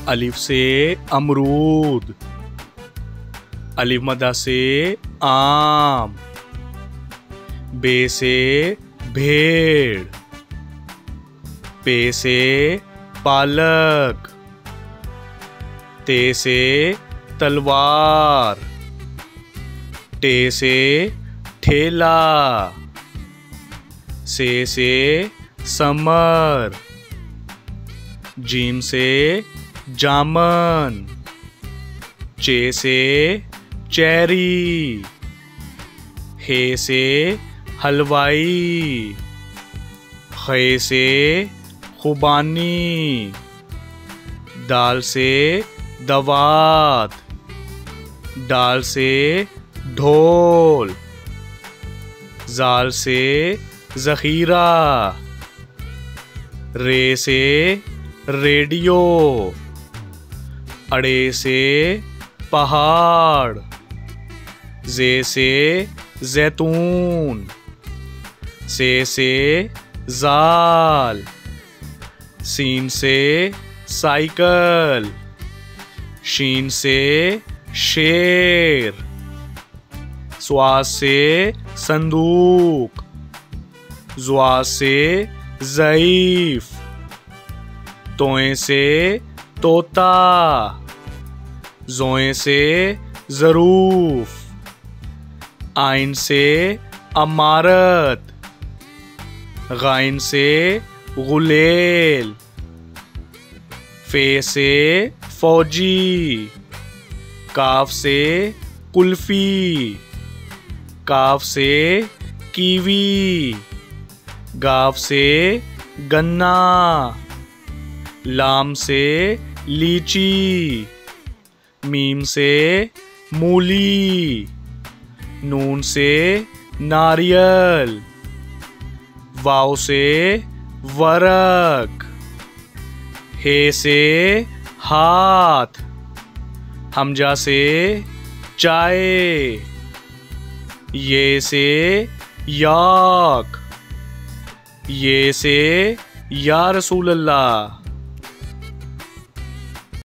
अलिफ से अमरूद। अलिफ मद्दा से आम। बे से भेड़। पे से पालक। ते से तलवार। टे से ठेला। से समर। जीम से जामन। चे से चेरी। हे से हलवाई। खे से खुबानी। दाल से दवात। डाल से ढोल। जाल से ज़ख़ीरा। रे से रेडियो। अड़े से पहाड़। जे से जैतून। से जाल। सीन से साइकिल। शीन से शेर। स्वास से संदूक। ज़्वास से ज़ईफ। तोए से तोता। ज़ोए से ज़रूफ। आइन से अमारत। गाइन से गुलेल। फे से फौजी। काफ से कुल्फी। काफ से कीवी। गाफ से गन्ना। लाम से लीची। मीम से मूली। नून से नारियल। वाव से वरक। हे से हाथ। हमजा से चाय। ये से याक। ये से या रसूल अल्लाह।